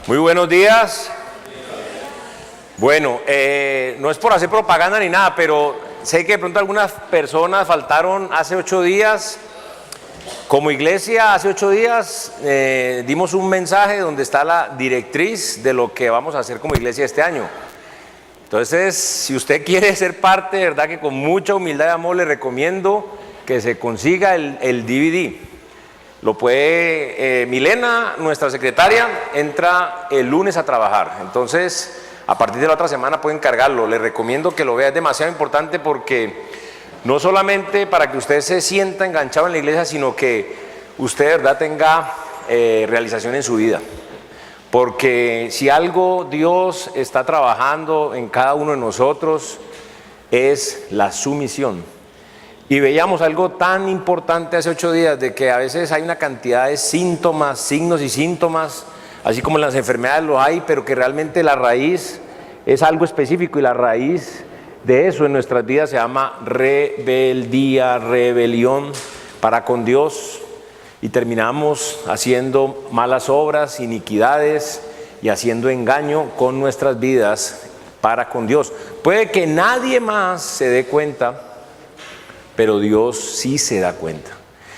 Muy buenos días. Bueno, no es por hacer propaganda ni nada, pero sé que de pronto algunas personas faltaron hace 8 días. Como iglesia, hace 8 días dimos un mensaje donde está la directriz de lo que vamos a hacer como iglesia este año. Entonces, si usted quiere ser parte, de verdad que con mucha humildad y amor le recomiendo que se consiga el DVD. Lo puede, Milena, nuestra secretaria, entra el lunes a trabajar. Entonces, a partir de la otra semana pueden cargarlo. Le recomiendo que lo vea, es demasiado importante porque no solamente para que usted se sienta enganchado en la iglesia, sino que usted de verdad tenga realización en su vida. Porque si algo Dios está trabajando en cada uno de nosotros es la sumisión. Y veíamos algo tan importante hace 8 días, de que a veces hay una cantidad de síntomas, signos y síntomas, así como en las enfermedades lo hay, pero que realmente la raíz es algo específico, y la raíz de eso en nuestras vidas se llama rebeldía, rebelión para con Dios, y terminamos haciendo malas obras, iniquidades y haciendo engaño con nuestras vidas para con Dios. Puede que nadie más se dé cuenta, pero Dios sí se da cuenta.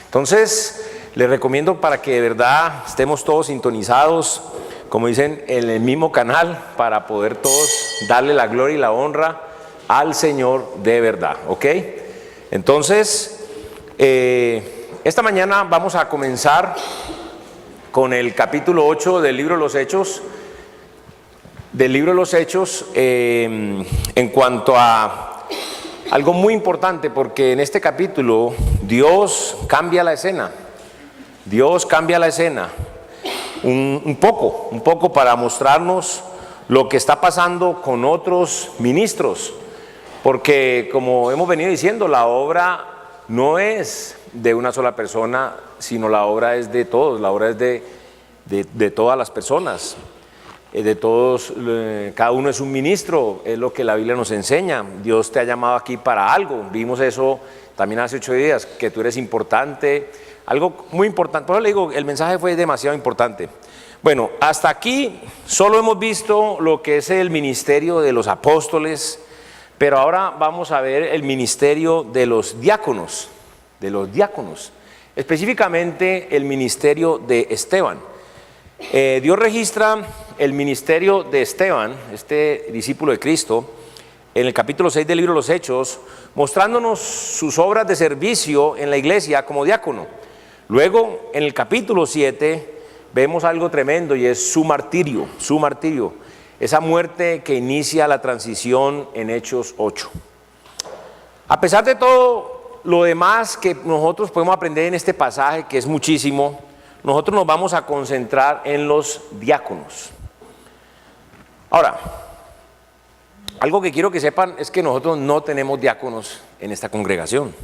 Entonces, les recomiendo para que de verdad estemos todos sintonizados, como dicen, en el mismo canal, para poder todos darle la gloria y la honra al Señor de verdad, ¿ok? Entonces, esta mañana vamos a comenzar con el capítulo 8 del libro de los Hechos. En cuanto a algo muy importante, porque en este capítulo Dios cambia la escena. Dios cambia la escena un poco para mostrarnos lo que está pasando con otros ministros. Porque como hemos venido diciendo, la obra no es de una sola persona, sino la obra es de todos, la obra es de todas las personas. De todos, cada uno es un ministro, es lo que la Biblia nos enseña. Dios te ha llamado aquí para algo. Vimos eso también hace 8 días, que tú eres importante, algo muy importante. Por eso le digo, el mensaje fue demasiado importante. Bueno, hasta aquí solo hemos visto lo que es el ministerio de los apóstoles, pero ahora vamos a ver el ministerio de los diáconos, específicamente el ministerio de Esteban. Dios registra el ministerio de Esteban, este discípulo de Cristo, en el capítulo 6 del libro de los Hechos, mostrándonos sus obras de servicio en la iglesia como diácono. Luego, en el capítulo 7, vemos algo tremendo, y es su martirio, esa muerte que inicia la transición en Hechos 8. A pesar de todo lo demás que nosotros podemos aprender en este pasaje, que es muchísimo, nosotros nos vamos a concentrar en los diáconos. Ahora, algo que quiero que sepan es que nosotros no tenemos diáconos en esta congregación.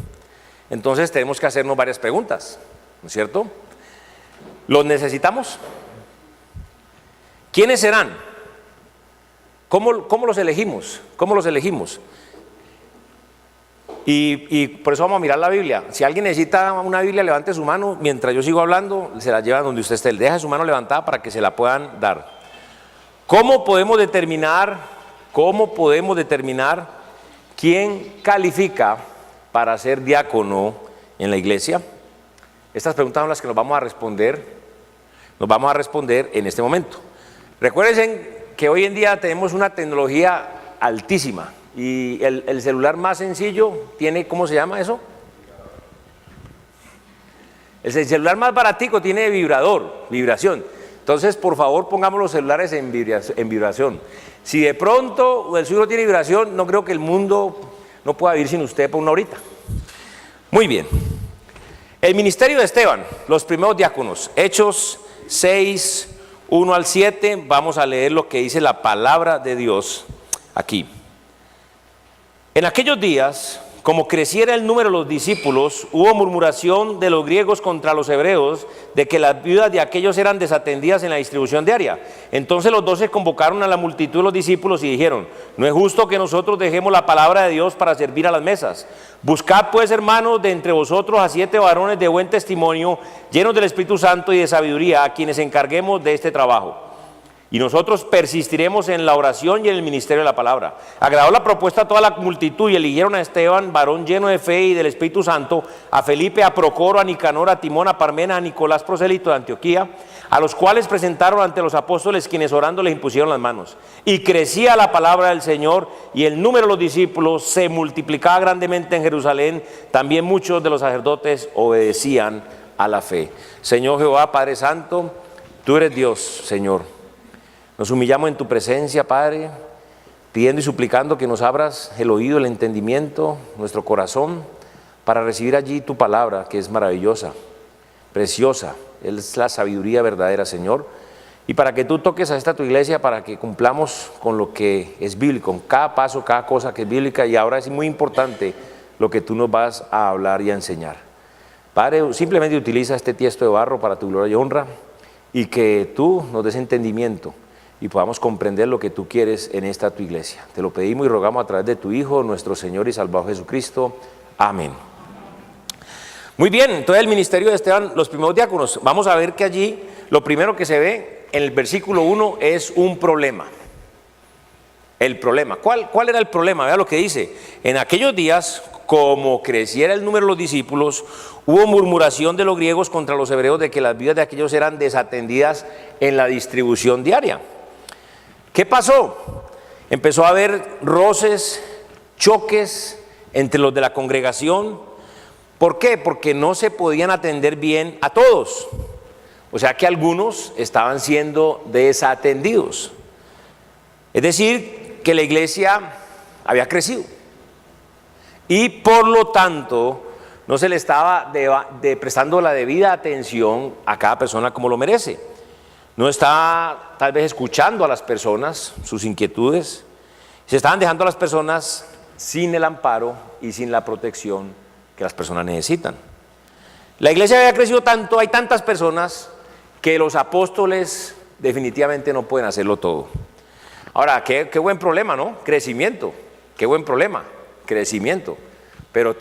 Entonces tenemos que hacernos varias preguntas, ¿no es cierto? ¿Los necesitamos? ¿Quiénes serán? ¿Cómo los elegimos? Y por eso vamos a mirar la Biblia. Si alguien necesita una Biblia, levante su mano. Mientras yo sigo hablando, se la lleva donde usted esté. Deja su mano levantada para que se la puedan dar. ¿Cómo podemos determinar quién califica para ser diácono en la iglesia? Estas preguntas son las que nos vamos a responder en este momento. Recuerden que hoy en día tenemos una tecnología altísima. Y el celular más sencillo tiene, ¿cómo se llama eso? El celular más baratico tiene vibración. Entonces, por favor, pongamos los celulares en vibración. Si de pronto el suyo tiene vibración, no creo que el mundo no pueda vivir sin usted por una horita. Muy bien. El ministerio de Esteban, los primeros diáconos, Hechos 6, 1 al 7, vamos a leer lo que dice la palabra de Dios aquí. En aquellos días, como creciera el número de los discípulos, hubo murmuración de los griegos contra los hebreos de que las viudas de aquellos eran desatendidas en la distribución diaria. Entonces los 12 convocaron a la multitud de los discípulos y dijeron: no es justo que nosotros dejemos la palabra de Dios para servir a las mesas. Buscad pues, hermanos, de entre vosotros a 7 varones de buen testimonio, llenos del Espíritu Santo y de sabiduría, a quienes encarguemos de este trabajo. y nosotros persistiremos en la oración y en el ministerio de la palabra. Agradó la propuesta a toda la multitud y eligieron a Esteban, varón lleno de fe y del Espíritu Santo, a Felipe, a Procoro, a Nicanor, a Timón, a Parmena, a Nicolás, prosélito de Antioquía, a los cuales presentaron ante los apóstoles, quienes orando les impusieron las manos. Y crecía la palabra del Señor, y el número de los discípulos se multiplicaba grandemente en Jerusalén. También muchos de los sacerdotes obedecían a la fe. Señor Jehová, Padre Santo, tú eres Dios, Señor. Nos humillamos en tu presencia, Padre, pidiendo y suplicando que nos abras el oído, el entendimiento, nuestro corazón, para recibir allí tu palabra, que es maravillosa, preciosa. Es la sabiduría verdadera, Señor. Y para que tú toques a esta tu iglesia, para que cumplamos con lo que es bíblico, con cada paso, cada cosa que es bíblica. Y ahora es muy importante lo que tú nos vas a hablar y a enseñar. Padre, simplemente utiliza este tiesto de barro para tu gloria y honra, y que tú nos des entendimiento y podamos comprender lo que tú quieres en esta tu iglesia. Te lo pedimos y rogamos a través de tu Hijo, nuestro Señor y Salvador Jesucristo. Amén. Muy bien, entonces el ministerio de Esteban, los primeros diáconos. Vamos a ver que allí lo primero que se ve en el versículo 1 es un problema. El problema. ¿Cuál era el problema? Vea lo que dice. En aquellos días, como creciera el número de los discípulos, hubo murmuración de los griegos contra los hebreos de que las vidas de aquellos eran desatendidas en la distribución diaria. ¿Qué pasó? Empezó a haber roces, choques entre los de la congregación. ¿Por qué? Porque no se podían atender bien a todos. O sea que algunos estaban siendo desatendidos. Es decir, que la iglesia había crecido. Y por lo tanto, no se le estaba prestando la debida atención a cada persona como lo merece. No estaba tal vez escuchando a las personas, sus inquietudes. Se estaban dejando a las personas sin el amparo y sin la protección que las personas necesitan. La iglesia había crecido tanto, hay tantas personas, que los apóstoles definitivamente no pueden hacerlo todo. Ahora, qué buen problema, ¿no? Crecimiento, qué buen problema, crecimiento. Pero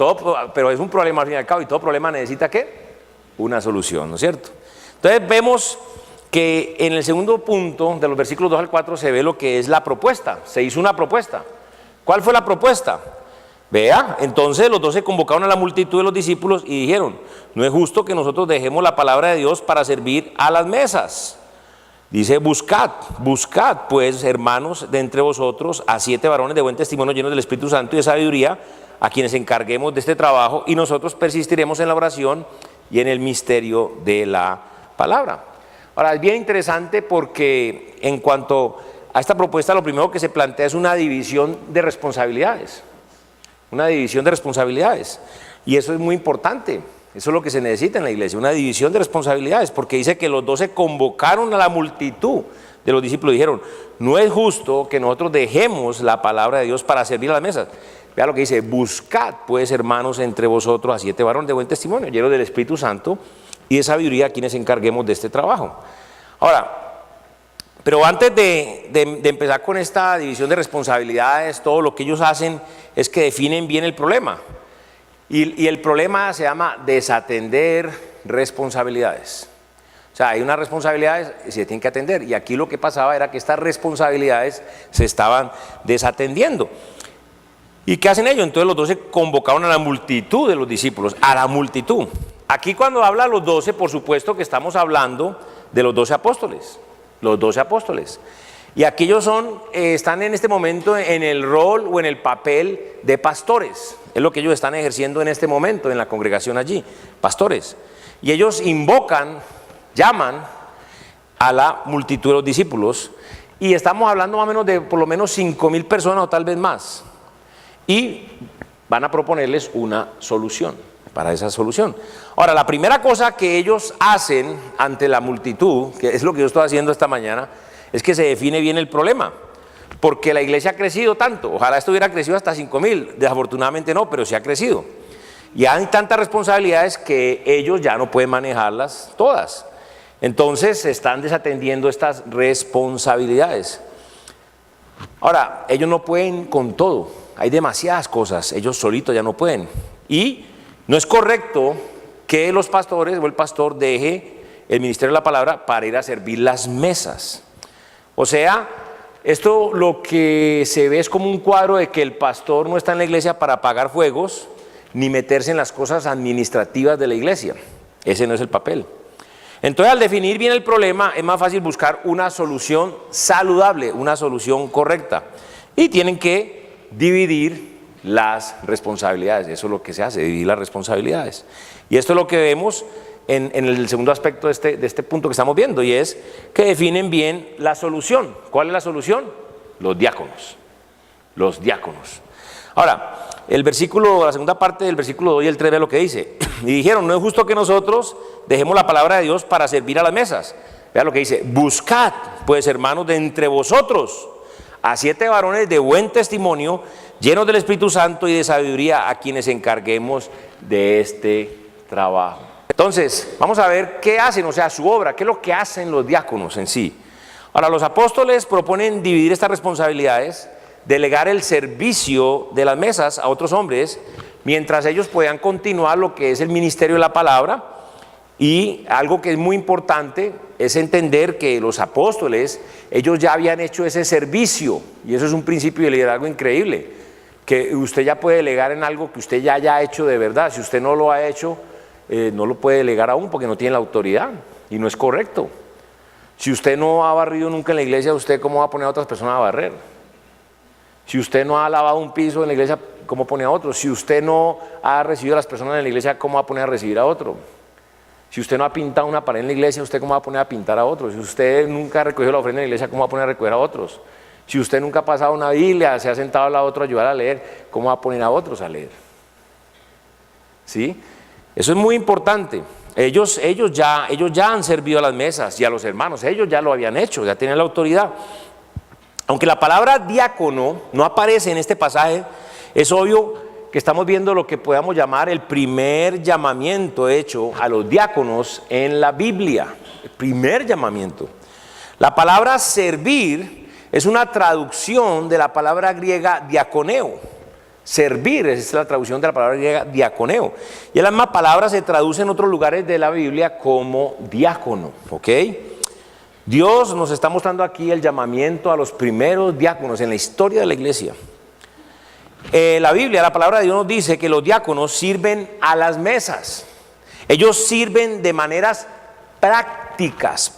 es un problema al fin y al cabo, y todo problema necesita ¿qué? Una solución, ¿no es cierto? Entonces vemos que en el segundo punto, de los versículos 2 al 4, se ve lo que es la propuesta. Se hizo una propuesta. ¿Cuál fue la propuesta? Vea, entonces los 12 convocaron a la multitud de los discípulos y dijeron: no es justo que nosotros dejemos la palabra de Dios para servir a las mesas. Dice: buscad pues, hermanos, de entre vosotros a 7 varones de buen testimonio, llenos del Espíritu Santo y de sabiduría, a quienes encarguemos de este trabajo, y nosotros persistiremos en la oración y en el misterio de la palabra. Ahora, es bien interesante porque en cuanto a esta propuesta, lo primero que se plantea es una división de responsabilidades. Una división de responsabilidades. Y eso es muy importante. Eso es lo que se necesita en la iglesia, una división de responsabilidades, porque dice que los 12 convocaron a la multitud de los discípulos y dijeron: no es justo que nosotros dejemos la palabra de Dios para servir a las mesas. Vea lo que dice: buscad pues, hermanos, entre vosotros a 7 varones de buen testimonio, llenos del Espíritu Santo y de sabiduría, a quienes encarguemos de este trabajo. Ahora, pero antes de empezar con esta división de responsabilidades, todo lo que ellos hacen es que definen bien el problema. Y el problema se llama desatender responsabilidades. O sea, hay unas responsabilidades que se tienen que atender. Y aquí lo que pasaba era que estas responsabilidades se estaban desatendiendo. ¿Y qué hacen ellos? Entonces los 12 convocaron a la multitud de los discípulos, a la multitud. Aquí cuando habla los 12, por supuesto que estamos hablando de los 12 apóstoles. Los 12 apóstoles. Y aquellos están en este momento en el rol o en el papel de pastores. Es lo que ellos están ejerciendo en este momento en la congregación allí, pastores. Y ellos llaman a la multitud de los discípulos, y estamos hablando más o menos de por lo menos 5,000 personas o tal vez más. Y van a proponerles una solución para esa solución. Ahora, la primera cosa que ellos hacen ante la multitud, que es lo que yo estoy haciendo esta mañana, es que se define bien el problema, porque la iglesia ha crecido tanto. Ojalá esto hubiera crecido hasta 5,000, desafortunadamente no, pero sí ha crecido. Y hay tantas responsabilidades que ellos ya no pueden manejarlas todas. Entonces se están desatendiendo estas responsabilidades. Ahora, ellos no pueden con todo, hay demasiadas cosas, ellos solitos ya no pueden. Y no es correcto que los pastores o el pastor deje el ministerio de la palabra para ir a servir las mesas. O sea, esto lo que se ve es como un cuadro de que el pastor no está en la iglesia para apagar fuegos, ni meterse en las cosas administrativas de la iglesia. Ese no es el papel. Entonces, al definir bien el problema, es más fácil buscar una solución saludable, una solución correcta. Y tienen que dividir las responsabilidades. Eso es lo que se hace, dividir las responsabilidades. Y esto es lo que vemos en el segundo aspecto de este punto que estamos viendo, y es que definen bien la solución. ¿Cuál es la solución? Los diáconos. Los diáconos. Ahora, la segunda parte del versículo 2 y el 3 ve lo que dice. Y dijeron, no es justo que nosotros dejemos la palabra de Dios para servir a las mesas. Vea lo que dice, buscad, pues hermanos, de entre vosotros a 7 varones de buen testimonio, llenos del Espíritu Santo y de sabiduría, a quienes encarguemos de este trabajo. Entonces, vamos a ver qué hacen, o sea, su obra, qué es lo que hacen los diáconos en sí. Ahora, los apóstoles proponen dividir estas responsabilidades, delegar el servicio de las mesas a otros hombres, mientras ellos puedan continuar lo que es el ministerio de la palabra. Y algo que es muy importante es entender que los apóstoles, ellos ya habían hecho ese servicio, y eso es un principio de liderazgo increíble, que usted ya puede delegar en algo que usted ya haya hecho de verdad. Si usted no lo ha hecho, no lo puede delegar aún porque no tiene la autoridad, y no es correcto. Si usted no ha barrido nunca en la iglesia, ¿usted cómo va a poner a otras personas a barrer? Si usted no ha lavado un piso en la iglesia, ¿cómo pone a otro? Si usted no ha recibido a las personas en la iglesia, ¿cómo va a poner a recibir a otro? Si usted no ha pintado una pared en la iglesia, ¿usted cómo va a poner a pintar a otros? Si usted nunca ha recogido la ofrenda en la iglesia, ¿cómo va a poner a recoger a otros? Si usted nunca ha pasado una Biblia, se ha sentado al lado de otro a ayudar a leer, ¿cómo va a poner a otros a leer? ¿Sí? Eso es muy importante. Ellos ya han servido a las mesas y a los hermanos, ellos ya lo habían hecho, ya tienen la autoridad. Aunque la palabra diácono no aparece en este pasaje, es obvio que estamos viendo lo que podamos llamar el primer llamamiento hecho a los diáconos en la Biblia. El primer llamamiento. La palabra servir es una traducción de la palabra griega diaconeo. Servir es la traducción de la palabra griega diaconeo. Y la misma palabra se traduce en otros lugares de la Biblia como diácono. ¿Ok? Dios nos está mostrando aquí el llamamiento a los primeros diáconos en la historia de la iglesia. La Biblia, la palabra de Dios nos dice que los diáconos sirven a las mesas. Ellos sirven de maneras prácticas.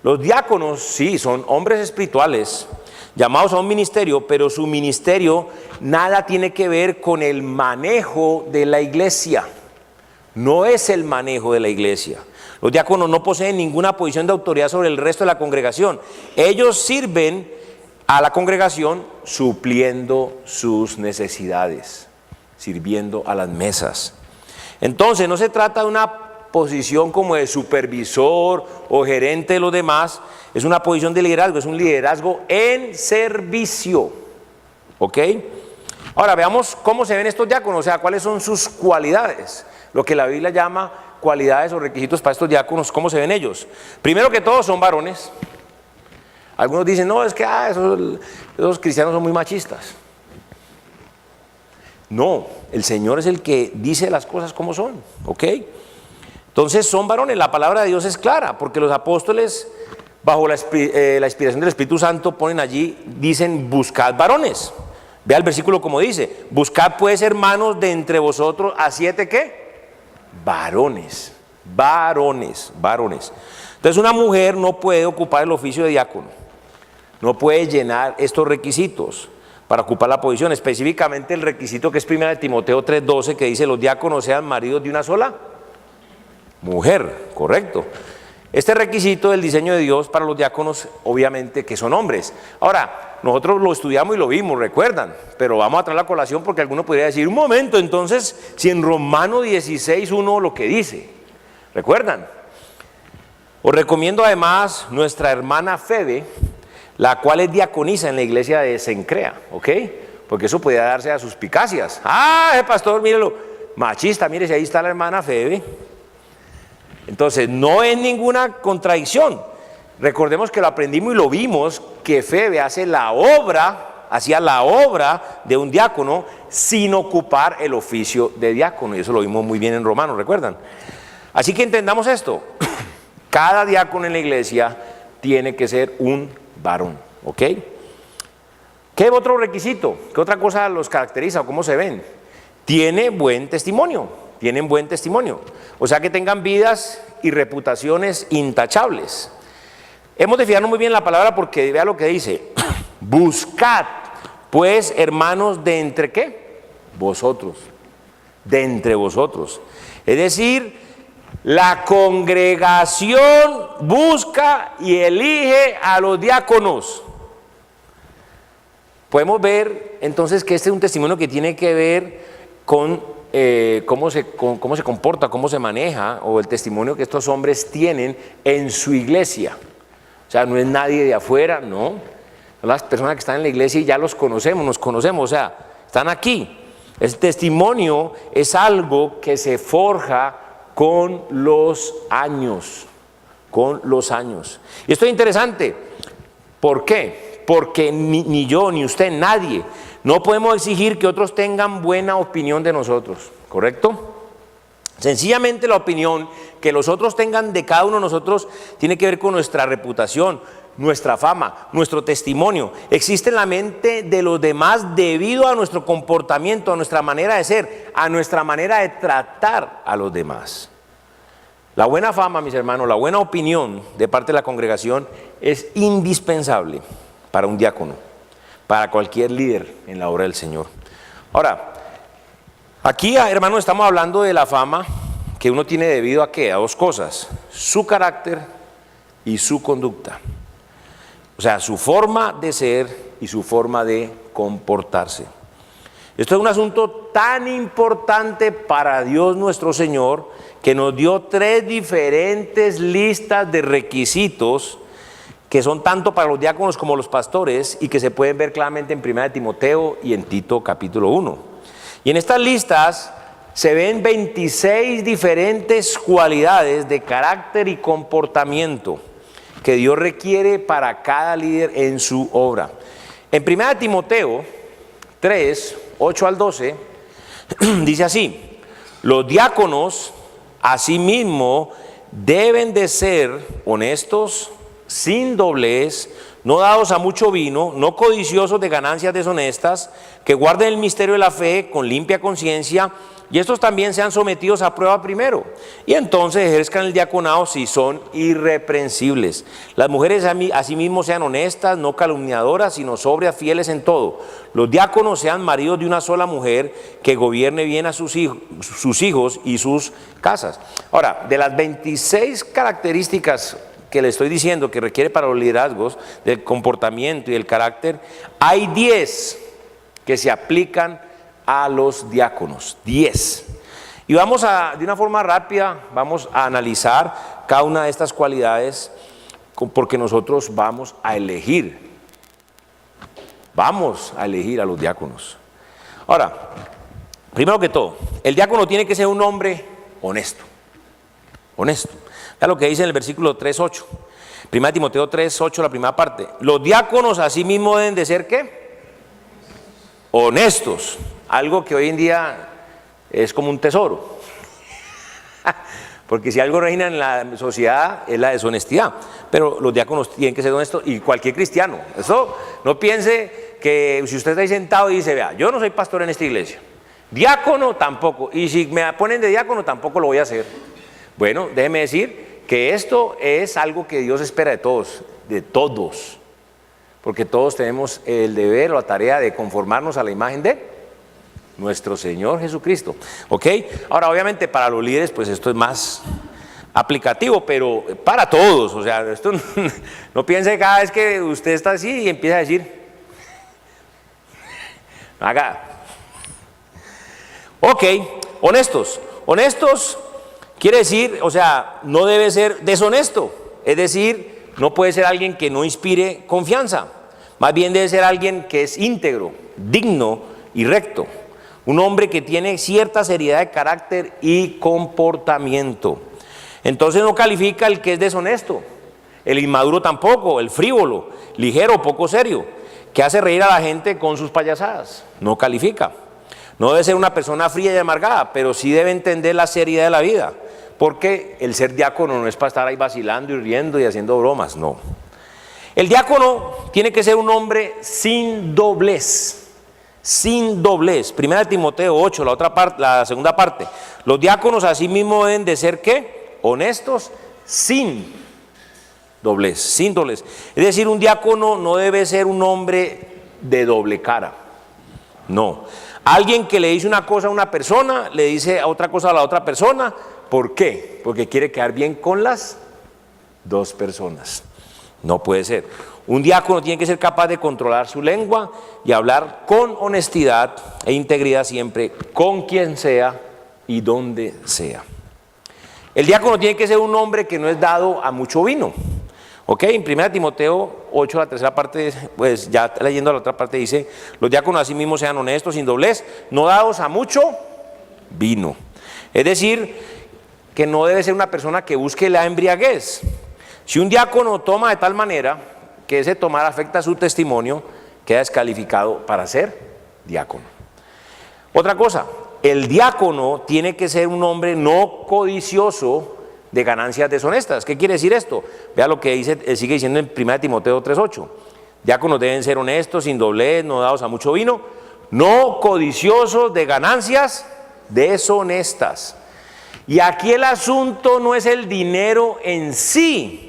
Los diáconos, sí, son hombres espirituales llamados a un ministerio, pero su ministerio nada tiene que ver con el manejo de la iglesia. No es el manejo de la iglesia. Los diáconos no poseen ninguna posición de autoridad sobre el resto de la congregación. Ellos sirven a la congregación supliendo sus necesidades, sirviendo a las mesas. Entonces, no se trata de una posición como de supervisor o gerente de los demás, es una posición de liderazgo, es un liderazgo en servicio. ¿Ok? Ahora veamos cómo se ven estos diáconos, o sea, cuáles son sus cualidades, lo que la Biblia llama cualidades o requisitos para estos diáconos, cómo se ven ellos. Primero que todo, son varones. Algunos dicen, no, es que esos cristianos son muy machistas. No, el Señor es el que dice las cosas como son, ¿ok? Entonces son varones, la palabra de Dios es clara, porque los apóstoles, bajo la inspiración del Espíritu Santo, ponen allí, dicen, buscad varones. Vea el versículo como dice, buscad pues hermanos de entre vosotros a 7, ¿qué? Varones. Entonces una mujer no puede ocupar el oficio de diácono, no puede llenar estos requisitos para ocupar la posición, específicamente el requisito que es 1 Timoteo 3:12, que dice los diáconos sean maridos de una sola mujer, correcto. Este requisito del diseño de Dios para los diáconos, obviamente que son hombres. Ahora, nosotros lo estudiamos y lo vimos, recuerdan, pero vamos a traer la colación porque alguno podría decir, un momento, entonces, si en Romanos 16:1 lo que dice, ¿recuerdan? Os recomiendo además nuestra hermana Febe, la cual es diaconisa en la iglesia de Cencrea, ¿ok? Porque eso podría darse a suspicacias. El pastor, mírelo, machista, mire si ahí está la hermana Febe. Entonces, no es ninguna contradicción. Recordemos que lo aprendimos y lo vimos, que Febe hacía la obra de un diácono sin ocupar el oficio de diácono. Y eso lo vimos muy bien en Romanos, ¿recuerdan? Así que entendamos esto. Cada diácono en la iglesia tiene que ser un varón, ¿ok? ¿Qué otro requisito? ¿Qué otra cosa los caracteriza o cómo se ven? Tienen buen testimonio. O sea, que tengan vidas y reputaciones intachables. Hemos de fijarnos muy bien la palabra porque vea lo que dice. Buscad, pues, hermanos, ¿de entre qué? Vosotros. De entre vosotros. Es decir, la congregación busca y elige a los diáconos. Podemos ver entonces que este es un testimonio que tiene que ver con cómo se comporta, cómo se maneja, o el testimonio que estos hombres tienen en su iglesia. O sea, no es nadie de afuera, no. Las personas que están en la iglesia y ya los conocemos, nos conocemos, o sea, están aquí. El testimonio es algo que se forja con los años, Y esto es interesante. ¿Por qué? Porque ni yo, ni usted, nadie, no podemos exigir que otros tengan buena opinión de nosotros, ¿correcto? Sencillamente la opinión que los otros tengan de cada uno de nosotros tiene que ver con nuestra reputación, nuestra fama, nuestro testimonio. Existe en la mente de los demás debido a nuestro comportamiento, a nuestra manera de ser, a nuestra manera de tratar a los demás. La buena fama, mis hermanos, la buena opinión de parte de la congregación es indispensable para un diácono, para cualquier líder en la obra del Señor. Ahora, aquí, hermanos, estamos hablando de la fama que uno tiene debido a ¿qué? A dos cosas: su carácter y su conducta. O sea, su forma de ser y su forma de comportarse. Esto es un asunto tan importante para Dios nuestro Señor, que nos dio 3 diferentes listas de requisitos que son tanto para los diáconos como los pastores y que se pueden ver claramente en 1 Timoteo y en Tito capítulo 1. Y en estas listas se ven 26 diferentes cualidades de carácter y comportamiento que Dios requiere para cada líder en su obra. En 1 Timoteo 3, 8 al 12, dice así: los diáconos asimismo deben de ser honestos, sin doblez, no dados a mucho vino, no codiciosos de ganancias deshonestas, que guarden el misterio de la fe con limpia conciencia, y estos también sean sometidos a prueba primero, y entonces ejerzcan el diaconado si son irreprensibles. Las mujeres asimismo sean honestas, no calumniadoras, sino sobrias, fieles en todo. Los diáconos sean maridos de una sola mujer, que gobierne bien a sus hijos y sus casas. Ahora, de las 26 características que le estoy diciendo que requiere para los liderazgos, del comportamiento y el carácter, hay 10 que se aplican a los diáconos, 10. Y de una forma rápida, vamos a analizar cada una de estas cualidades, porque nosotros vamos a elegir a los diáconos. Ahora, primero que todo, el diácono tiene que ser un hombre honesto. Vea lo que dice en el versículo 3:8. 1 Timoteo 3:8, la primera parte. Los diáconos asimismo deben de ser ¿qué? Honestos. Algo que hoy en día es como un tesoro. Porque si algo reina en la sociedad es la deshonestidad. Pero los diáconos tienen que ser honestos, y cualquier cristiano. Eso, no piense que si usted está ahí sentado y dice: vea, yo no soy pastor en esta iglesia, diácono tampoco, y si me ponen de diácono tampoco lo voy a hacer. Bueno, déjeme decir que esto es algo que Dios espera de todos, porque todos tenemos el deber o la tarea de conformarnos a la imagen de nuestro Señor Jesucristo, ¿ok? Ahora, obviamente para los líderes pues esto es más aplicativo, pero para todos, o sea, esto no piense cada vez que usted está así y empieza a decir, haga, ok, honestos quiere decir, o sea, no debe ser deshonesto, es decir, no puede ser alguien que no inspire confianza, más bien debe ser alguien que es íntegro, digno y recto, un hombre que tiene cierta seriedad de carácter y comportamiento. Entonces no califica el que es deshonesto, el inmaduro tampoco, el frívolo, ligero, poco serio, que hace reír a la gente con sus payasadas, no califica. No debe ser una persona fría y amargada, pero sí debe entender la seriedad de la vida, porque el ser diácono no es para estar ahí vacilando y riendo y haciendo bromas, no. El diácono tiene que ser un hombre sin doblez. Sin doblez. Primera de Timoteo 8, la segunda parte. Los diáconos asimismo deben de ser ¿qué? Honestos, sin doblez, sin doblez. Es decir, un diácono no debe ser un hombre de doble cara. No. Alguien que le dice una cosa a una persona, le dice otra cosa a la otra persona. ¿Por qué? Porque quiere quedar bien con las dos personas. No puede ser. Un diácono tiene que ser capaz de controlar su lengua y hablar con honestidad e integridad siempre, con quien sea y donde sea. El diácono tiene que ser un hombre que no es dado a mucho vino. Ok, en 1 Timoteo 8, la tercera parte, pues ya leyendo la otra parte dice, los diáconos así mismos sean honestos, sin doblez, no dados a mucho vino. Es decir, que no debe ser una persona que busque la embriaguez. Si un diácono toma de tal manera que ese tomar afecta su testimonio, queda descalificado para ser diácono. Otra cosa, el diácono tiene que ser un hombre no codicioso de ganancias deshonestas. ¿Qué quiere decir esto? Vea lo que dice, sigue diciendo en 1 Timoteo 3:8. Diáconos deben ser honestos, sin doblez, no dados a mucho vino, no codiciosos de ganancias deshonestas. Y aquí el asunto no es el dinero en sí.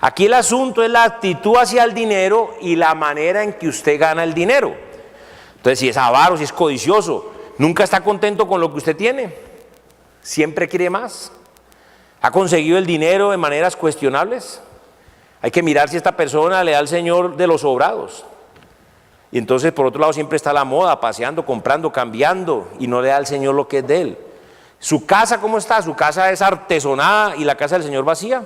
Aquí el asunto es la actitud hacia el dinero y la manera en que usted gana el dinero. Entonces, si es avaro, si es codicioso, nunca está contento con lo que usted tiene, siempre quiere más. ¿Ha conseguido el dinero de maneras cuestionables? Hay que mirar si esta persona le da al Señor de los sobrados. Y entonces, por otro lado, siempre está la moda, paseando, comprando, cambiando, y no le da al Señor lo que es de él. ¿Su casa cómo está? ¿Su casa es artesonada y la casa del Señor vacía?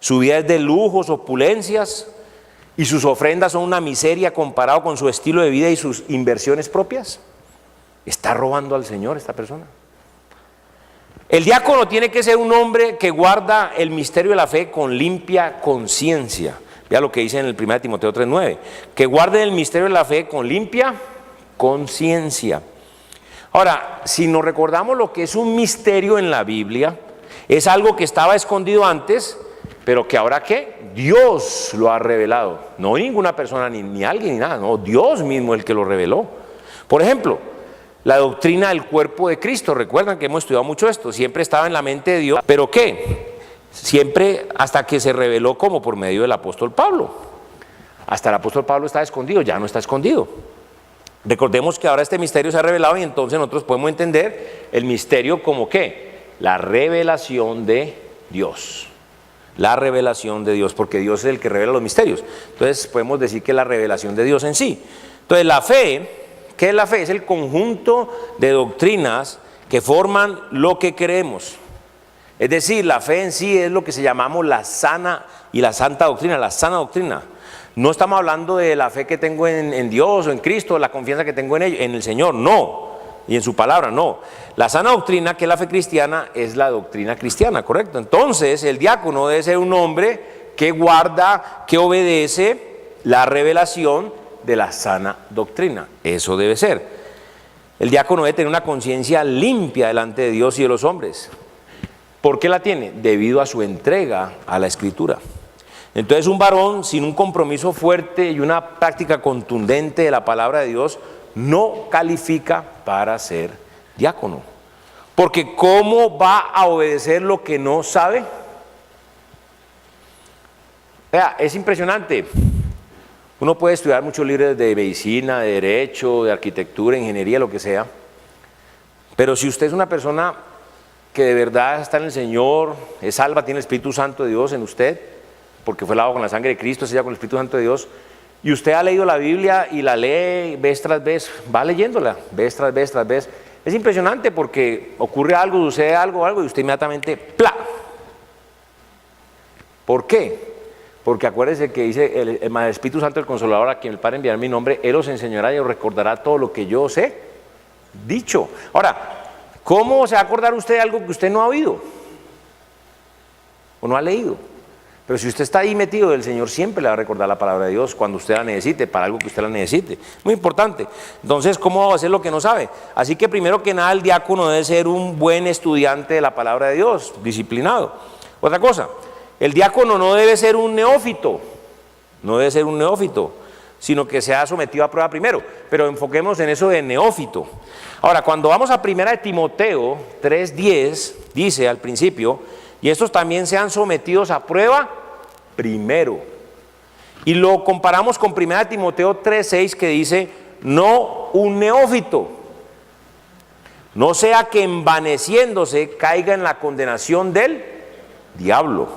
¿Su vida es de lujos, opulencias, y sus ofrendas son una miseria comparado con su estilo de vida y sus inversiones propias? ¿Está robando al Señor esta persona? El diácono tiene que ser un hombre que guarda el misterio de la fe con limpia conciencia. Vea lo que dice en el 1 Timoteo 3:9. Que guarde el misterio de la fe con limpia conciencia. Ahora, si nos recordamos lo que es un misterio en la Biblia, es algo que estaba escondido antes, pero que ahora ¿qué? Dios lo ha revelado. No ninguna persona, ni alguien, ni nada. No, Dios mismo es el que lo reveló. Por ejemplo, la doctrina del cuerpo de Cristo, recuerdan que hemos estudiado mucho esto, siempre estaba en la mente de Dios, pero ¿qué? Siempre hasta que se reveló como por medio del apóstol Pablo. Hasta el apóstol Pablo estaba escondido, ya no está escondido. Recordemos que ahora este misterio se ha revelado y entonces nosotros podemos entender el misterio como ¿qué? La revelación de Dios. La revelación de Dios, porque Dios es el que revela los misterios. Entonces podemos decir que es la revelación de Dios en sí. Entonces la fe... ¿Qué es la fe? Es el conjunto de doctrinas que forman lo que creemos. Es decir, la fe en sí es lo que se llamamos la sana y la santa doctrina, la sana doctrina. No estamos hablando de la fe que tengo en Dios o en Cristo, la confianza que tengo en ellos, en el Señor, no. Y en su palabra, no. La sana doctrina, que es la fe cristiana, es la doctrina cristiana, ¿correcto? Entonces, el diácono debe ser un hombre que guarda, que obedece la revelación de la sana doctrina. Eso debe ser. El diácono debe tener una conciencia limpia delante de Dios y de los hombres. ¿Por qué la tiene? Debido a su entrega a la Escritura. Entonces, un varón sin un compromiso fuerte y una práctica contundente de la palabra de Dios no califica para ser diácono. Porque ¿cómo va a obedecer lo que no sabe? Vea, es impresionante. Uno puede estudiar muchos libros de medicina, de derecho, de arquitectura, ingeniería, lo que sea. Pero si usted es una persona que de verdad está en el Señor, es salva, tiene el Espíritu Santo de Dios en usted, porque fue lavado con la sangre de Cristo, es sellado con el Espíritu Santo de Dios, y usted ha leído la Biblia y la lee vez tras vez, va leyéndola, vez tras vez tras vez. Es impresionante porque ocurre algo, sucede algo, y usted inmediatamente, ¡plá! ¿Por qué? Porque acuérdese que dice el Espíritu Santo, el Consolador, a quien el Padre enviará en mi nombre, Él os enseñará y os recordará todo lo que yo os he dicho. Ahora, ¿cómo se va a acordar usted de algo que usted no ha oído? ¿O no ha leído? Pero si usted está ahí metido, el Señor siempre le va a recordar la palabra de Dios cuando usted la necesite, para algo que usted la necesite. Muy importante. Entonces, ¿cómo va a hacer lo que no sabe? Así que primero que nada, el diácono debe ser un buen estudiante de la palabra de Dios, disciplinado. Otra cosa, el diácono no debe ser un neófito. no debe ser un neófito, sino que sea sometido a prueba primero. Pero enfoquemos en eso de neófito. Ahora, cuando vamos a 1 de Timoteo 3:10, dice al principio, y estos también sean sometidos a prueba primero. Y lo comparamos con 1 de Timoteo 3:6 que dice, no un neófito, no sea que envaneciéndose caiga en la condenación del diablo.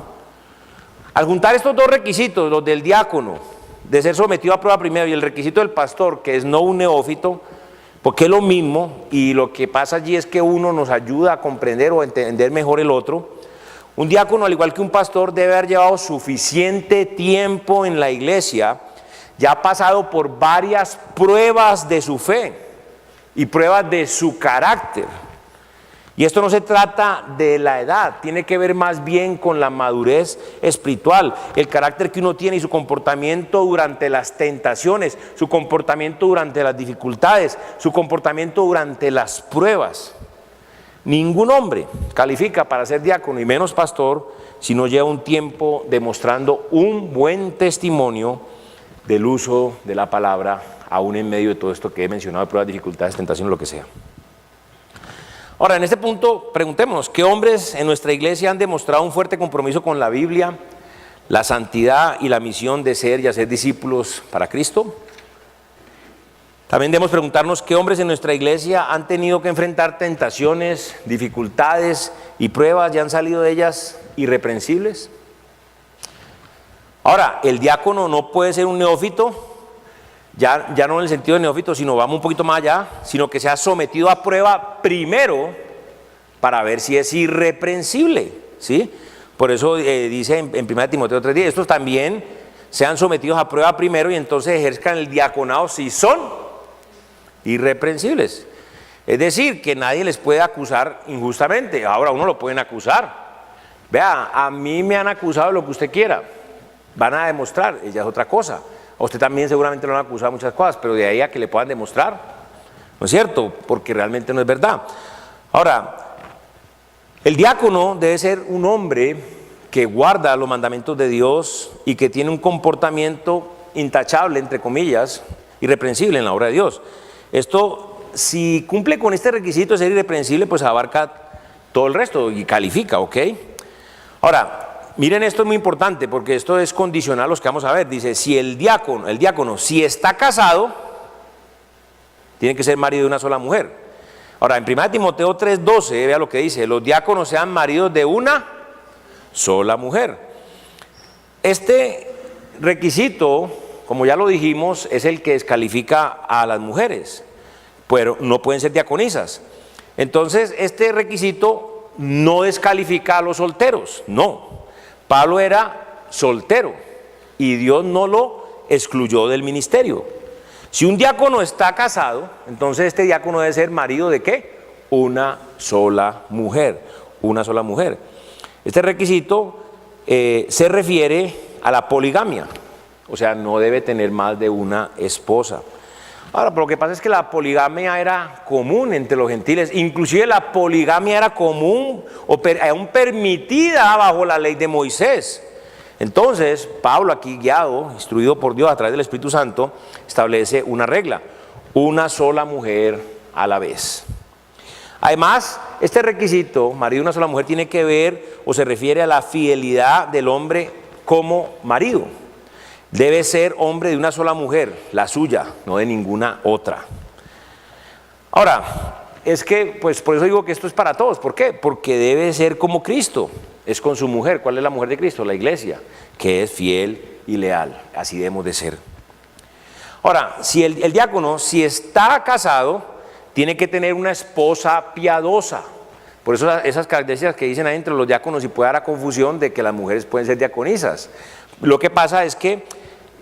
Al juntar estos dos requisitos, los del diácono, de ser sometido a prueba primero, y el requisito del pastor, que es no un neófito, porque es lo mismo, y lo que pasa allí es que uno nos ayuda a comprender o a entender mejor el otro. Un diácono, al igual que un pastor, debe haber llevado suficiente tiempo en la iglesia, ya ha pasado por varias pruebas de su fe y pruebas de su carácter. Y esto no se trata de la edad, tiene que ver más bien con la madurez espiritual, el carácter que uno tiene y su comportamiento durante las tentaciones, su comportamiento durante las dificultades, su comportamiento durante las pruebas. Ningún hombre califica para ser diácono y menos pastor si no lleva un tiempo demostrando un buen testimonio del uso de la palabra, aún en medio de todo esto que he mencionado, pruebas, dificultades, tentaciones, lo que sea. Ahora, en este punto, preguntémonos, ¿qué hombres en nuestra iglesia han demostrado un fuerte compromiso con la Biblia, la santidad y la misión de ser y hacer discípulos para Cristo? También debemos preguntarnos, ¿qué hombres en nuestra iglesia han tenido que enfrentar tentaciones, dificultades y pruebas y han salido de ellas irreprensibles? Ahora, el diácono no puede ser un neófito, ya no en el sentido de neófito, sino vamos un poquito más allá, sino que sea sometido a prueba primero para ver si es irreprensible, ¿sí? Por eso dice en 1 Timoteo 3:10, estos también sean sometidos a prueba primero y entonces ejerzcan el diaconado si son irreprensibles. Es decir, que nadie les puede acusar injustamente. Ahora uno lo pueden acusar. Vea, a mí me han acusado de lo que usted quiera. Van a demostrar, ella es otra cosa. A usted también seguramente lo han acusado de muchas cosas, pero de ahí a que le puedan demostrar, ¿no es cierto? Porque realmente no es verdad. Ahora, el diácono debe ser un hombre que guarda los mandamientos de Dios y que tiene un comportamiento intachable, entre comillas, irreprensible en la obra de Dios. Esto, si cumple con este requisito de ser irreprensible, pues abarca todo el resto y califica, ¿ok? Ahora, miren, esto es muy importante porque esto es condicional a los que vamos a ver. Dice, si el diácono, si está casado, tiene que ser marido de una sola mujer. Ahora, en 1 Timoteo 3:12, vea lo que dice, los diáconos sean maridos de una sola mujer. Este requisito, como ya lo dijimos, es el que descalifica a las mujeres, pero no pueden ser diaconisas. Entonces, este requisito no descalifica a los solteros, no. Pablo era soltero y Dios no lo excluyó del ministerio. Si un diácono está casado, entonces este diácono debe ser marido de ¿qué? Una sola mujer, una sola mujer. Este requisito se refiere a la poligamia, o sea, no debe tener más de una esposa. Ahora, pero lo que pasa es que la poligamia era común entre los gentiles, inclusive la poligamia era común o aún permitida bajo la ley de Moisés. Entonces, Pablo aquí guiado, instruido por Dios a través del Espíritu Santo, establece una regla, una sola mujer a la vez. Además, este requisito, marido de una sola mujer, tiene que ver o se refiere a la fidelidad del hombre como marido. Debe ser hombre de una sola mujer, la suya, no de ninguna otra. Ahora, es que, pues por eso digo que esto es para todos. ¿Por qué? Porque debe ser como Cristo, es con su mujer. ¿Cuál es la mujer de Cristo? La iglesia, que es fiel y leal. Así debemos de ser. Ahora, si el diácono, si está casado, tiene que tener una esposa piadosa. Por eso esas características que dicen ahí entre los diáconos, y puede dar a confusión de que las mujeres pueden ser diaconisas. Lo que pasa es que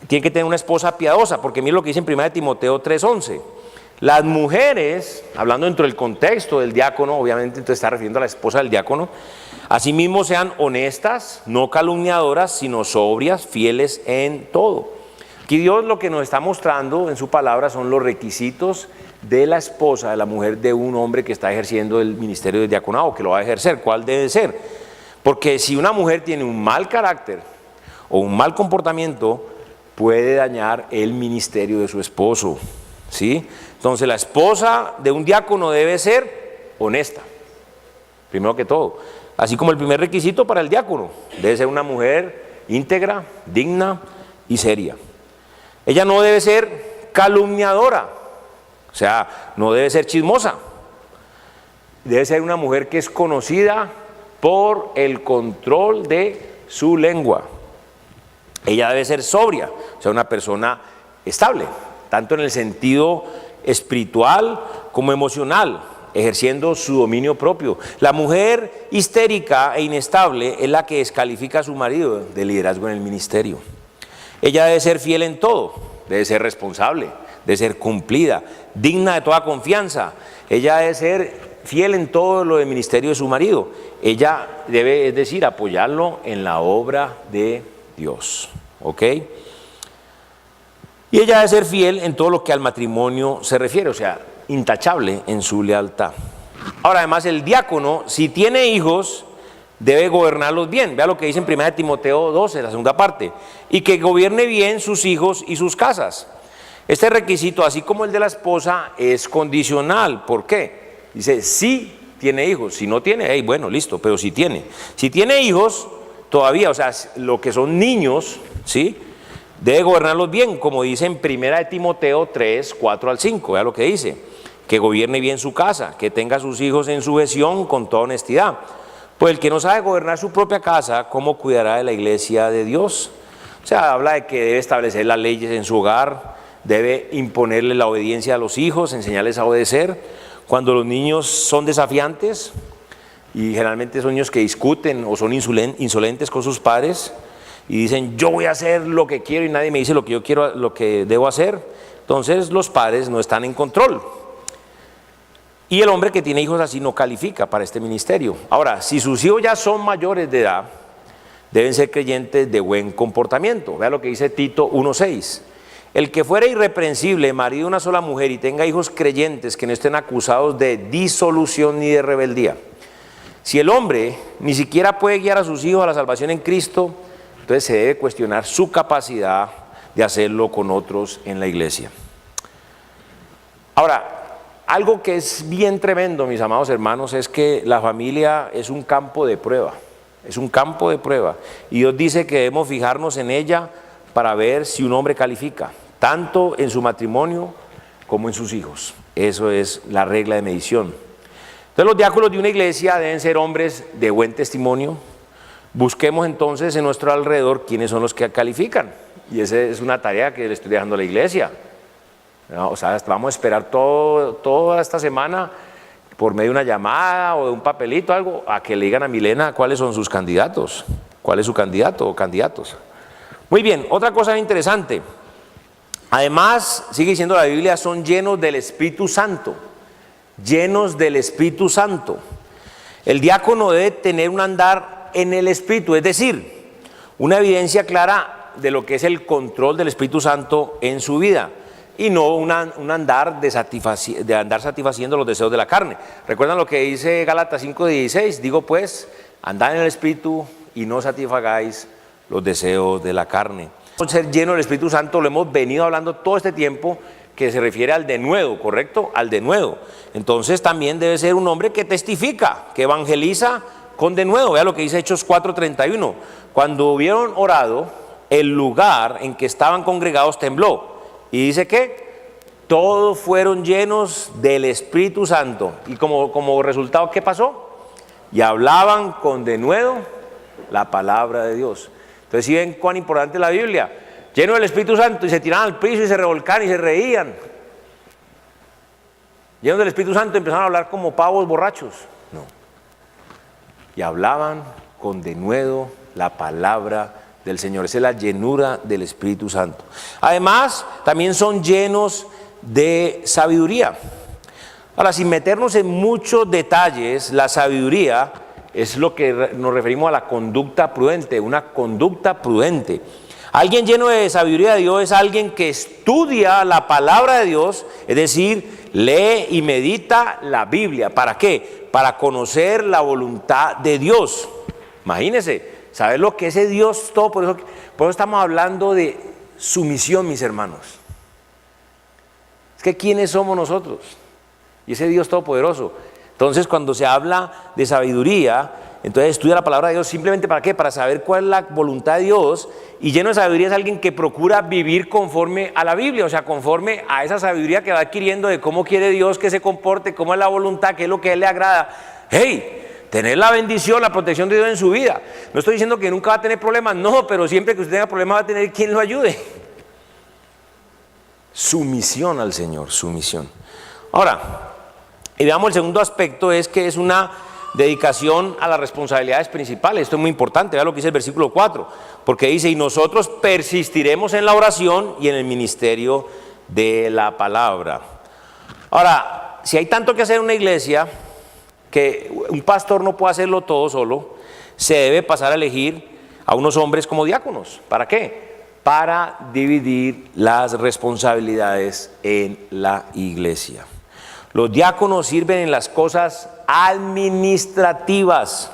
tiene que tener una esposa piadosa, porque mira lo que dice en 1 Timoteo 3:11. Las mujeres, hablando dentro del contexto del diácono, obviamente entonces está refiriendo a la esposa del diácono, asimismo sean honestas, no calumniadoras, sino sobrias, fieles en todo. Aquí Dios lo que nos está mostrando en su palabra son los requisitos de la esposa, de la mujer de un hombre que está ejerciendo el ministerio de diaconado, que lo va a ejercer. ¿Cuál debe ser? Porque si una mujer tiene un mal carácter o un mal comportamiento, puede dañar el ministerio de su esposo, ¿sí? Entonces la esposa de un diácono debe ser honesta, primero que todo. Así como el primer requisito para el diácono, debe ser una mujer íntegra, digna y seria. Ella no debe ser calumniadora, o sea, no debe ser chismosa. Debe ser una mujer que es conocida por el control de su lengua. Ella debe ser sobria, o sea, una persona estable, tanto en el sentido espiritual como emocional, ejerciendo su dominio propio. La mujer histérica e inestable es la que descalifica a su marido de liderazgo en el ministerio. Ella debe ser fiel en todo, debe ser responsable, debe ser cumplida, digna de toda confianza. Ella debe ser fiel en todo lo del ministerio de su marido. Ella debe, es decir, apoyarlo en la obra de Dios, ¿ok? Y ella debe ser fiel en todo lo que al matrimonio se refiere, o sea, intachable en su lealtad. Ahora, además, el diácono, si tiene hijos, debe gobernarlos bien. Vea lo que dice en 1 Timoteo 12, la segunda parte. Y que gobierne bien sus hijos y sus casas. Este requisito, así como el de la esposa, es condicional. ¿Por qué? Dice, si tiene hijos. Si no tiene, hey, bueno, listo, pero si tiene. Si tiene hijos, todavía, o sea, lo que son niños, ¿sí?, debe gobernarlos bien, como dice en 1 Timoteo 3, 4 al 5. Vea lo que dice. Que gobierne bien su casa, que tenga a sus hijos en sujeción con toda honestidad. Pues el que no sabe gobernar su propia casa, ¿cómo cuidará de la iglesia de Dios? O sea, habla de que debe establecer las leyes en su hogar, debe imponerle la obediencia a los hijos, enseñarles a obedecer. Cuando los niños son desafiantes, y generalmente son niños que discuten o son insolentes con sus padres, y dicen, yo voy a hacer lo que quiero y nadie me dice lo que yo quiero, lo que debo hacer, entonces los padres no están en control. Y el hombre que tiene hijos así no califica para este ministerio. Ahora, si sus hijos ya son mayores de edad, deben ser creyentes de buen comportamiento. Vea lo que dice Tito 1:6. El que fuera irreprensible, marido de una sola mujer y tenga hijos creyentes que no estén acusados de disolución ni de rebeldía. Si el hombre ni siquiera puede guiar a sus hijos a la salvación en Cristo, entonces se debe cuestionar su capacidad de hacerlo con otros en la iglesia. Ahora, algo que es bien tremendo, mis amados hermanos, es que la familia es un campo de prueba. Es un campo de prueba. Y Dios dice que debemos fijarnos en ella para ver si un hombre califica, tanto en su matrimonio como en sus hijos. Eso es la regla de medición. Entonces los diáconos de una iglesia deben ser hombres de buen testimonio. Busquemos entonces en nuestro alrededor quiénes son los que califican. Y esa es una tarea que le estoy dejando a la iglesia. ¿No? O sea, vamos a esperar toda esta semana por medio de una llamada o de un papelito, algo, a que le digan a Milena cuáles son sus candidatos, cuál es su candidato o candidatos. Muy bien, otra cosa interesante. Además, sigue diciendo la Biblia, son llenos del Espíritu Santo. Llenos del Espíritu Santo. El diácono debe tener un andar en el Espíritu, es decir, una evidencia clara de lo que es el control del Espíritu Santo en su vida. Y no un andar de andar satisfaciendo los deseos de la carne. ¿Recuerdan lo que dice Gálatas 5:16? Digo pues, andad en el Espíritu y no satisfagáis los deseos de la carne. Ser lleno del Espíritu Santo lo hemos venido hablando todo este tiempo, que se refiere al denuedo, ¿correcto? Al denuedo. Entonces también debe ser un hombre que testifica, que evangeliza con denuedo. Vea lo que dice Hechos 4:31. Cuando hubieron orado, el lugar en que estaban congregados tembló. Y dice que todos fueron llenos del Espíritu Santo. Y como resultado, ¿qué pasó? Y hablaban con denuedo la palabra de Dios. Entonces, ¿sí ven cuán importante es la Biblia? Lleno del Espíritu Santo, y se tiraban al piso y se revolcaban y se reían. Llenos del Espíritu Santo, empezaron a hablar como pavos borrachos. No. Y hablaban con denuedo la palabra del Señor. Esa es la llenura del Espíritu Santo. Además, también son llenos de sabiduría. Ahora, sin meternos en muchos detalles, la sabiduría es lo que nos referimos a la conducta prudente, una conducta prudente. Alguien lleno de sabiduría de Dios es alguien que estudia la palabra de Dios, es decir, lee y medita la Biblia. ¿Para qué? Para conocer la voluntad de Dios. Imagínense, saber lo que es Dios todo, por eso estamos hablando de sumisión, mis hermanos. Es que ¿quiénes somos nosotros? Y ese Dios todopoderoso. Entonces, cuando se habla de sabiduría, entonces estudia la palabra de Dios simplemente ¿para qué? Para saber cuál es la voluntad de Dios. Y lleno de sabiduría es alguien que procura vivir conforme a la Biblia, o sea, conforme a esa sabiduría que va adquiriendo de cómo quiere Dios que se comporte, cómo es la voluntad, qué es lo que a Él le agrada. ¡Hey! Tener la bendición, la protección de Dios en su vida. No estoy diciendo que nunca va a tener problemas, no, pero siempre que usted tenga problemas va a tener quien lo ayude. Sumisión al Señor, sumisión. Ahora, y veamos el segundo aspecto, es que es una dedicación a las responsabilidades principales. Esto es muy importante, vea lo que dice el versículo 4, porque dice, y nosotros persistiremos en la oración y en el ministerio de la palabra. Ahora, si hay tanto que hacer en una iglesia, que un pastor no puede hacerlo todo solo, se debe pasar a elegir a unos hombres como diáconos. ¿Para qué? Para dividir las responsabilidades en la iglesia. Los diáconos sirven en las cosas administrativas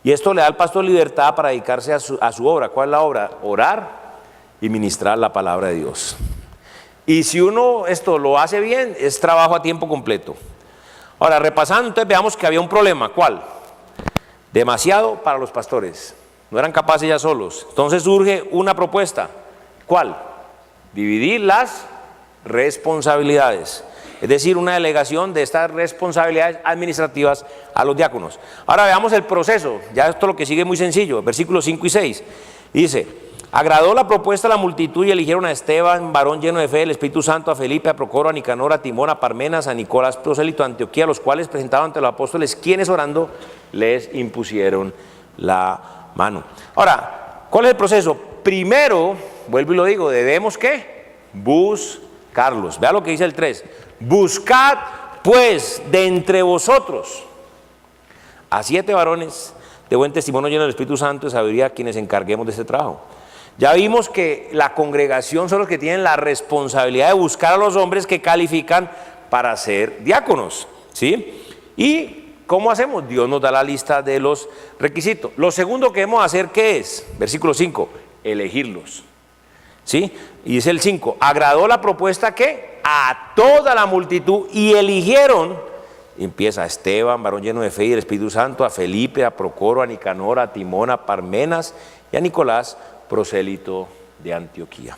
y esto le da al pastor libertad para dedicarse a su obra. ¿Cuál es la obra? Orar y ministrar la palabra de Dios. Y si uno esto lo hace bien, es trabajo a tiempo completo. Ahora, repasando, entonces veamos que había un problema. ¿Cuál? Demasiado para los pastores. No eran capaces ya solos. Entonces surge una propuesta. ¿Cuál? Dividir las responsabilidades. Es decir, una delegación de estas responsabilidades administrativas a los diáconos. Ahora veamos el proceso. Ya esto lo que sigue es muy sencillo. Versículos 5 y 6. Dice, agradó la propuesta a la multitud y eligieron a Esteban, varón lleno de fe, el Espíritu Santo, a Felipe, a Procoro, a Nicanor, a Timón, a Parmenas, a Nicolás, prosélito, a Antioquía, los cuales presentaban ante los apóstoles, quienes orando les impusieron la mano. Ahora, ¿cuál es el proceso? Primero, vuelvo y lo digo, debemos ¿qué? Buscarlos. Vea lo que dice el 3. Buscad pues de entre vosotros a 7 varones de buen testimonio llenos del Espíritu Santo y sabiduría, quienes encarguemos de este trabajo. Ya vimos que la congregación son los que tienen la responsabilidad de buscar a los hombres que califican para ser diáconos, ¿sí? ¿Y cómo hacemos? Dios nos da la lista de los requisitos. Lo segundo que debemos hacer, ¿qué es? Versículo 5, elegirlos, ¿sí? Y dice el 5, agradó la propuesta ¿qué? A toda la multitud y eligieron, empieza a Esteban, varón lleno de fe y del Espíritu Santo, a Felipe, a Procoro, a Nicanor, a Timón, a Parmenas y a Nicolás, prosélito de Antioquía.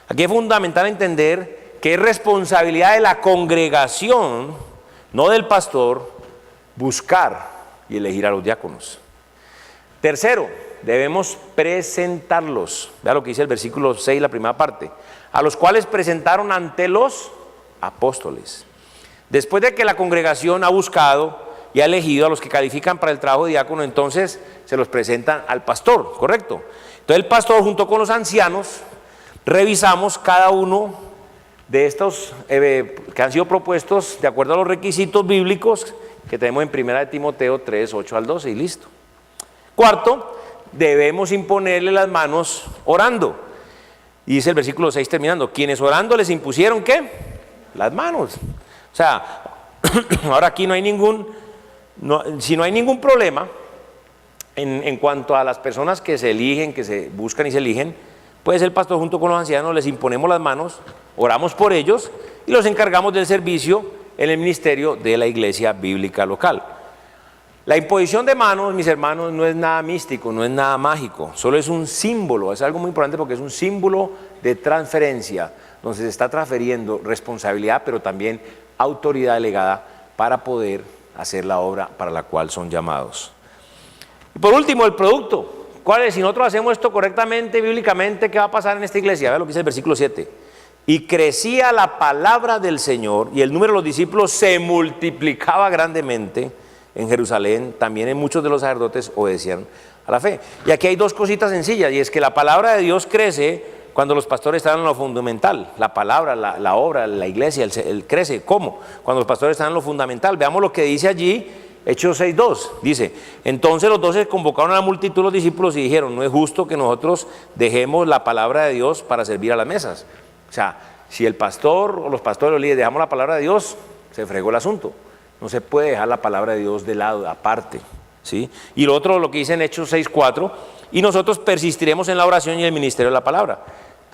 Aquí es fundamental entender que es responsabilidad de la congregación, no del pastor, buscar y elegir a los diáconos. Tercero, debemos presentarlos. Vea lo que dice el versículo 6, la primera parte. A los cuales presentaron ante los apóstoles. Después de que la congregación ha buscado y ha elegido a los que califican para el trabajo de diácono, entonces se los presentan al pastor, ¿correcto? Entonces el pastor junto con los ancianos revisamos cada uno de estos que han sido propuestos de acuerdo a los requisitos bíblicos que tenemos en 1 Timoteo 3, 8 al 12 y listo. Cuarto, debemos imponerle las manos orando. Y dice el versículo 6 terminando, quienes orando les impusieron ¿qué? Las manos. O sea, ahora aquí no hay ningún problema en cuanto a las personas que se eligen, que se buscan y se eligen, pues el pastor junto con los ancianos les imponemos las manos, oramos por ellos y los encargamos del servicio en el ministerio de la iglesia bíblica local. La imposición de manos, mis hermanos, no es nada místico, no es nada mágico, solo es un símbolo, es algo muy importante porque es un símbolo de transferencia, donde se está transfiriendo responsabilidad, pero también autoridad delegada para poder hacer la obra para la cual son llamados. Y por último, el producto. ¿Cuál es? Si nosotros hacemos esto correctamente, bíblicamente, ¿qué va a pasar en esta iglesia? Vean lo que dice el versículo 7. Y crecía la palabra del Señor y el número de los discípulos se multiplicaba grandemente en Jerusalén, también en muchos de los sacerdotes obedecían a la fe. Y aquí hay dos cositas sencillas, y es que la palabra de Dios crece cuando los pastores están en lo fundamental. La palabra, la obra, la iglesia, el crece. ¿Cómo? Cuando los pastores están en lo fundamental. Veamos lo que dice allí, Hechos 6:2. Dice, entonces los 12 convocaron a la multitud de los discípulos y dijeron, no es justo que nosotros dejemos la palabra de Dios para servir a las mesas. O sea, si el pastor o los pastores o los líderes dejamos la palabra de Dios, se fregó el asunto. No se puede dejar la palabra de Dios de lado, aparte, ¿sí? Y lo otro, lo que dice en Hechos 6:4, y nosotros persistiremos en la oración y el ministerio de la palabra.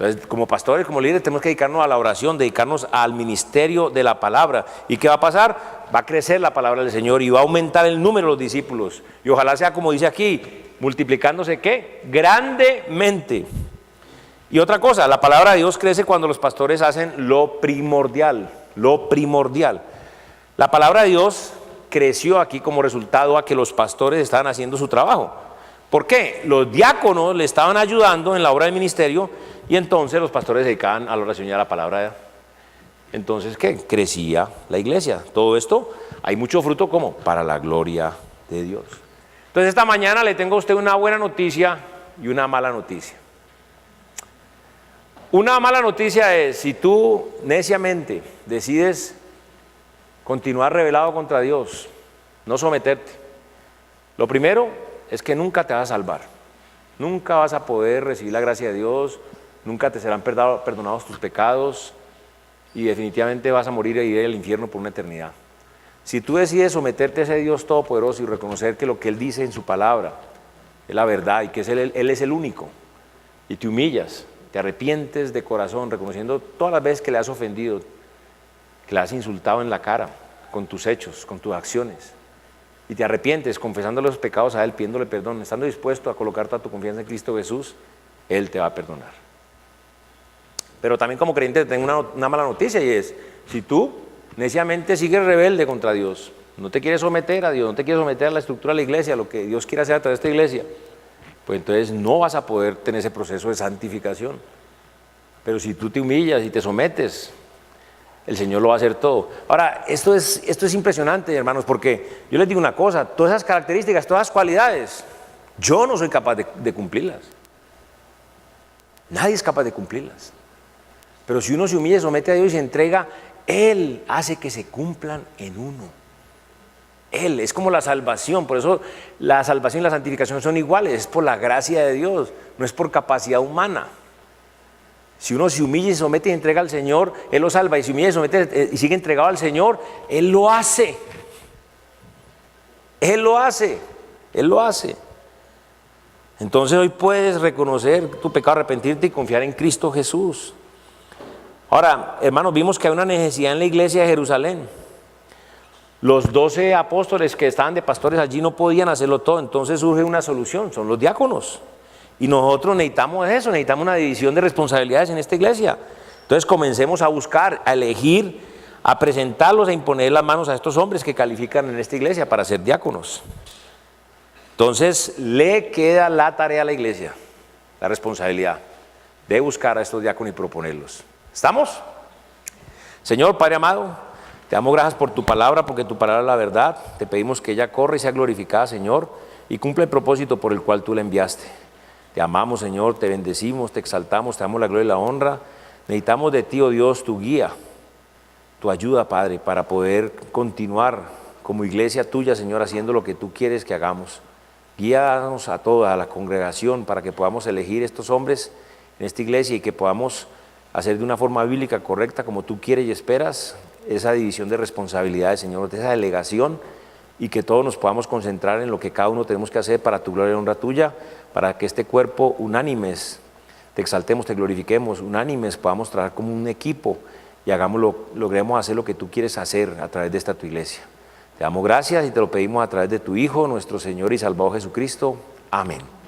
Entonces, como pastores, como líderes, tenemos que dedicarnos a la oración, dedicarnos al ministerio de la palabra. ¿Y qué va a pasar? Va a crecer la palabra del Señor y va a aumentar el número de los discípulos. Y ojalá sea como dice aquí, multiplicándose, ¿qué? Grandemente. Y otra cosa, la palabra de Dios crece cuando los pastores hacen lo primordial, lo primordial. La palabra de Dios creció aquí como resultado a que los pastores estaban haciendo su trabajo. ¿Por qué? Los diáconos le estaban ayudando en la obra del ministerio y entonces los pastores se dedicaban a la oración y a la palabra. Entonces, ¿qué? Crecía la iglesia. Todo esto, hay mucho fruto como para la gloria de Dios. Entonces, esta mañana le tengo a usted una buena noticia y una mala noticia. Una mala noticia es, si tú neciamente decides continuar rebelado contra Dios, no someterte, lo primero es que nunca te vas a salvar, nunca vas a poder recibir la gracia de Dios, nunca te serán perdonados tus pecados y definitivamente vas a morir y ir al infierno por una eternidad. Si tú decides someterte a ese Dios todopoderoso y reconocer que lo que Él dice en su palabra es la verdad y que Él es el único, y te humillas, te arrepientes de corazón, reconociendo todas las veces que le has ofendido, que le has insultado en la cara, con tus hechos, con tus acciones, y te arrepientes confesando los pecados a Él, pidiéndole perdón, estando dispuesto a colocar toda tu confianza en Cristo Jesús, Él te va a perdonar. Pero también como creyente tengo una mala noticia, y es, si tú neciamente sigues rebelde contra Dios, no te quieres someter a Dios, no te quieres someter a la estructura de la iglesia, a lo que Dios quiere hacer a través de esta iglesia, pues entonces no vas a poder tener ese proceso de santificación. Pero si tú te humillas y te sometes, el Señor lo va a hacer todo. Ahora, esto es impresionante, hermanos, porque yo les digo una cosa, todas esas características, todas esas cualidades, yo no soy capaz de cumplirlas. Nadie es capaz de cumplirlas. Pero si uno se humilla y somete a Dios y se entrega, Él hace que se cumplan en uno. Él, es como la salvación, por eso la salvación y la santificación son iguales, es por la gracia de Dios, no es por capacidad humana. Si uno se humilla y se somete y entrega al Señor, Él lo salva, y se humilla y se somete y sigue entregado al Señor, Él lo hace. Él lo hace, Él lo hace. Entonces hoy puedes reconocer tu pecado, arrepentirte y confiar en Cristo Jesús. Ahora, hermanos, vimos que hay una necesidad en la iglesia de Jerusalén. Los 12 apóstoles que estaban de pastores allí no podían hacerlo todo, entonces surge una solución, son los diáconos. Y nosotros necesitamos eso, necesitamos una división de responsabilidades en esta iglesia. Entonces comencemos a buscar, a elegir, a presentarlos, a imponer las manos a estos hombres que califican en esta iglesia para ser diáconos. Entonces le queda la tarea a la iglesia, la responsabilidad de buscar a estos diáconos y proponerlos. ¿Estamos? Señor Padre amado, te damos gracias por tu palabra, porque tu palabra es la verdad. Te pedimos que ella corra y sea glorificada, Señor, y cumple el propósito por el cual tú la enviaste. Te amamos, Señor, te bendecimos, te exaltamos, te damos la gloria y la honra. Necesitamos de ti, oh Dios, tu guía, tu ayuda, Padre, para poder continuar como iglesia tuya, Señor, haciendo lo que tú quieres que hagamos. Guíanos a toda la congregación para que podamos elegir estos hombres en esta iglesia y que podamos hacer de una forma bíblica correcta como tú quieres y esperas esa división de responsabilidades, Señor, de esa delegación, y que todos nos podamos concentrar en lo que cada uno tenemos que hacer para tu gloria y honra tuya, para que este cuerpo unánimes te exaltemos, te glorifiquemos, unánimes podamos trabajar como un equipo y logremos hacer lo que tú quieres hacer a través de esta tu iglesia. Te damos gracias y te lo pedimos a través de tu Hijo, nuestro Señor y Salvador Jesucristo. Amén.